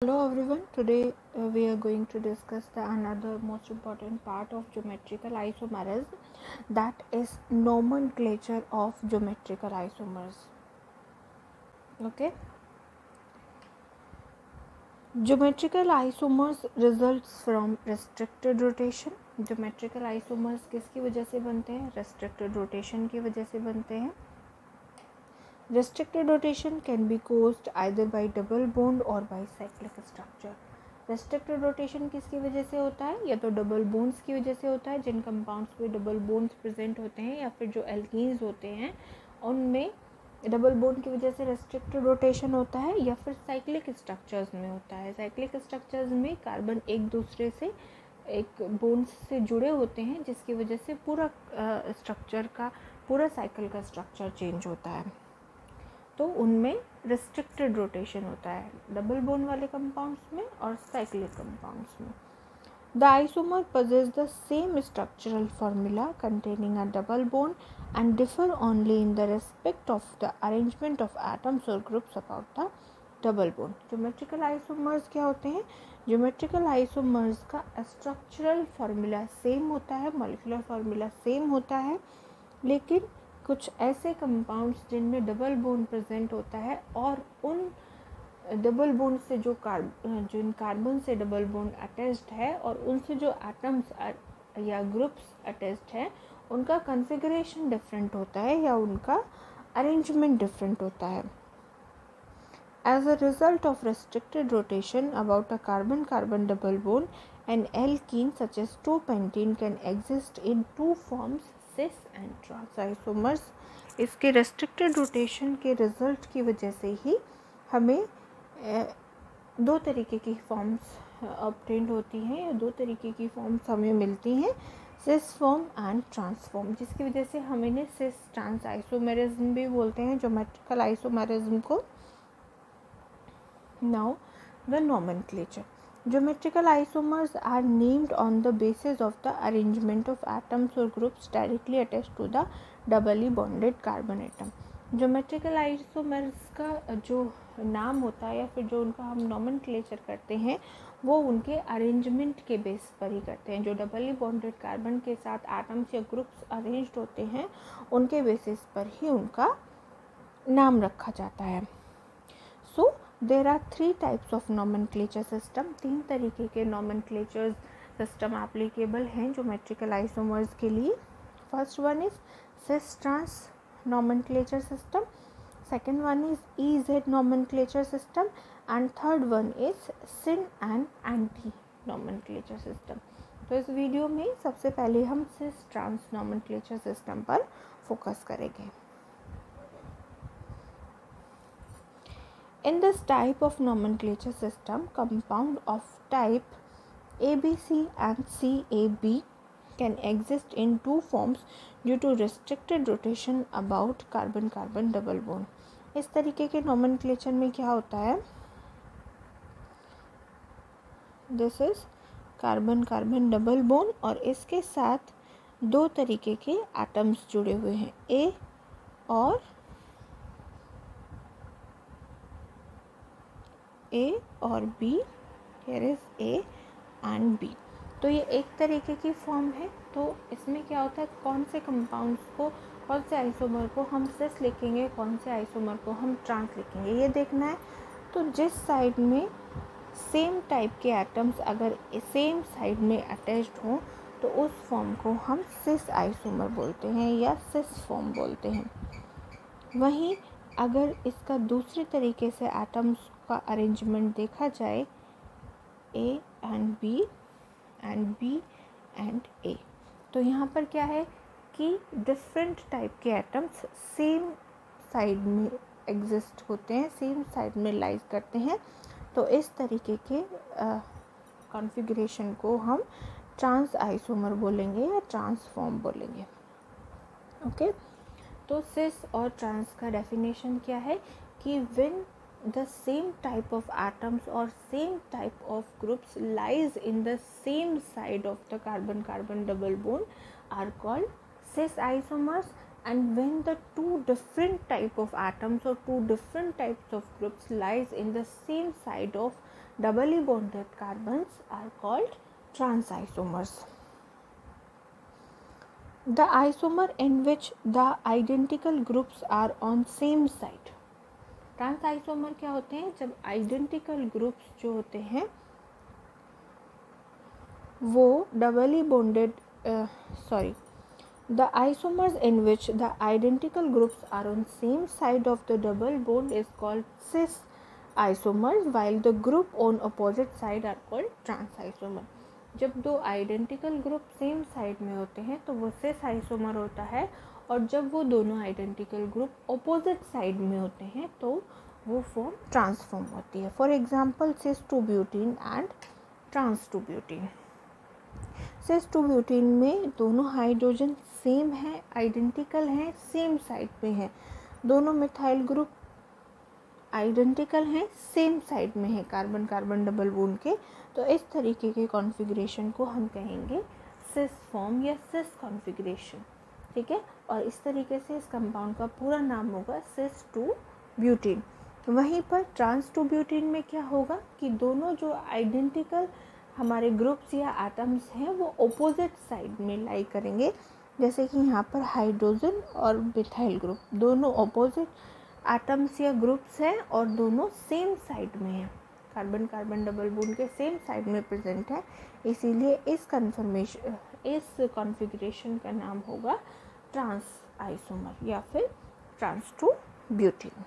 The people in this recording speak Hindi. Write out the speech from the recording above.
Hello everyone, today we are going to discuss the another most important part of geometrical isomerism, that is nomenclature of geometrical isomers. Okay, geometrical isomers results from restricted rotation. geometrical isomers किसकी वजह से बनते हैं? restricted rotation की वजह से बनते हैं. Restricted rotation can be caused either by double bond or by cyclic structure. Restricted rotation किसकी वजह से होता है? या तो डबल बोन्स की वजह से होता है, जिन कंपाउंड्स पे डबल बोन्स प्रेजेंट होते हैं, या फिर जो एल्कीन्स होते हैं उनमें डबल बोन्ड की वजह से रेस्ट्रिक्टेड रोटेशन होता है, या फिर साइक्लिक स्ट्रक्चर्स में होता है. साइक्लिक स्ट्रक्चर्स में कार्बन एक दूसरे से एक बोन्स से जुड़े होते हैं, जिसकी वजह से पूरा स्ट्रक्चर का पूरा साइकिल का स्ट्रक्चर चेंज होता है. तो उनमें रिस्ट्रिक्टेड रोटेशन होता है डबल बोन वाले कंपाउंड्स में और साइक्लिक कंपाउंड्स में. The isomer possess the same structural formula containing a double bond and differ only in the respect of the arrangement of atoms or groups about the double bond. Geometrical isomers क्या होते हैं? ज्योमेट्रिकल आइसोमर्स का स्ट्रक्चरल फार्मूला सेम होता है, मॉलिक्यूलर फार्मूला सेम होता है, लेकिन कुछ ऐसे कंपाउंड्स जिनमें डबल बॉन्ड प्रेजेंट होता है और उन डबल बॉन्ड से जिन कार्बन से डबल बॉन्ड अटैच्ड है और उनसे जो एटम्स या ग्रुप्स अटैच्ड है, उनका कॉन्फ़िगरेशन डिफरेंट होता है या उनका अरेंजमेंट डिफरेंट होता है. As a result of restricted rotation about a carbon-carbon double bond, an alkene such as 2-pentene can exist in two forms, cis and trans isomers. इसके restricted rotation के result की वजह से ही हमें दो तरीके की forms obtained होती हैं, या दो तरीके की forms हमें मिलती हैं, cis form and trans form, जिसकी वजह से हम इन्हें cis trans isomerism भी बोलते हैं, geometrical isomerism को. Now, the nomenclature. Geometrical isomers are named on the basis of the arrangement of atoms or groups directly attached to the doubly bonded carbon atom. Geometrical isomers का जो नाम होता है या फिर जो उनका हम nomenclature करते हैं, वो उनके अरेंजमेंट के बेस पर ही करते हैं. जो डबली बॉन्डेड कार्बन के साथ एटम्स या ग्रुप्स अरेंज्ड होते हैं, उनके बेसिस पर ही उनका नाम रखा जाता है. So, there are three types of nomenclature system. तीन तरीके के nomenclature system applicable हैं geometrical isomers के लिए. First one is cis-trans nomenclature system. Second one is EZ nomenclature system. And third one is syn and anti nomenclature system. तो इस वीडियो में सबसे पहले हम cis-trans nomenclature system पर फोकस करेंगे. In this type of nomenclature system, compound of type ABC and CAB can exist in two forms due to restricted rotation about carbon-carbon double bond. इस तरीके के nomenclature में क्या होता है? This is carbon-carbon double bond और इसके साथ दो तरीके के atoms जुड़े हुए हैं, A और A और B. Here is A and B. तो ये एक तरीके की फॉर्म है. तो इसमें क्या होता है, कौन से कंपाउंड्स को, कौन से आइसोमर को हम सिस लिखेंगे, कौन से आइसोमर को हम ट्रांस लिखेंगे, ये देखना है. तो जिस साइड में सेम टाइप के एटम्स अगर सेम साइड में अटैच्ड हों, तो उस फॉर्म को हम सिस आइसोमर बोलते हैं या सिस फॉर्म बोलते हैं. वहीं अगर इसका दूसरे तरीके से एटम्स का अरेंजमेंट देखा जाए, A and B and B and A, तो यहाँ पर क्या है कि डिफरेंट टाइप के एटम्स सेम साइड में एग्जिस्ट होते हैं, सेम साइड में लाइज करते हैं. तो इस तरीके के कॉन्फ़िगरेशन को हम ट्रांस आइसोमर बोलेंगे या ट्रांसफॉर्म बोलेंगे. ओके, तो सिस और ट्रांस का डेफिनेशन क्या है कि when the same type of atoms or same type of groups lies in the same side of the carbon-carbon double bond are called cis isomers, and when the two different type of atoms or two different types of groups lies in the same side of doubly bonded carbons are called trans isomers. The isomer in which the identical groups are on same side. Trans isomer क्या होते हैं? जब आइडेंटिकल ग्रुप्स जो होते हैं वो doubly bonded the isomers in which the identical groups are on same side of the double bond is called cis isomers, while the group on opposite side are called trans isomer. जब दो आइडेंटिकल ग्रुप सेम साइड में होते हैं तो वो सिस आइसोमर होता है, और जब वो दोनों आइडेंटिकल ग्रुप ऑपोजिट साइड में होते हैं तो वो फॉर्म ट्रांसफॉर्म होती है. For example cis 2 butene and trans 2 butene. Cis 2 butene में दोनों हाइड्रोजन सेम है, आइडेंटिकल हैं, सेम साइड पे हैं. दोनों मिथाइल ग्रुप आइडेंटिकल हैं, सेम साइड में है कार्बन कार्बन डबल बॉन्ड के. तो इस तरीके के कॉन्फ़िगरेशन को हम कहेंगे सिस फॉर्म या सिस कॉन्फ़िगरेशन. ठीक है, और इस तरीके से इस कंपाउंड का पूरा नाम होगा सिस 2 ब्यूटीन. वहीं पर ट्रांस 2 ब्यूटीन में क्या होगा कि दोनों जो आइडेंटिकल हमारे ग्रुप्स या एटम्स हैं वो ऑपोजिट साइड में लाई करेंगे. जैसे कि यहाँ पर हाइड्रोजन और मिथाइल ग्रुप दोनों ऑपोजिट एटम्स या ग्रुप्स हैं और दोनों सेम साइड में हैं, कार्बन कार्बन डबल बॉन्ड के सेम साइड में प्रेजेंट है. इसीलिए इस कॉन्फ़िगरेशन का नाम होगा ट्रांस आइसोमर या फिर ट्रांस 2 ब्यूटीन.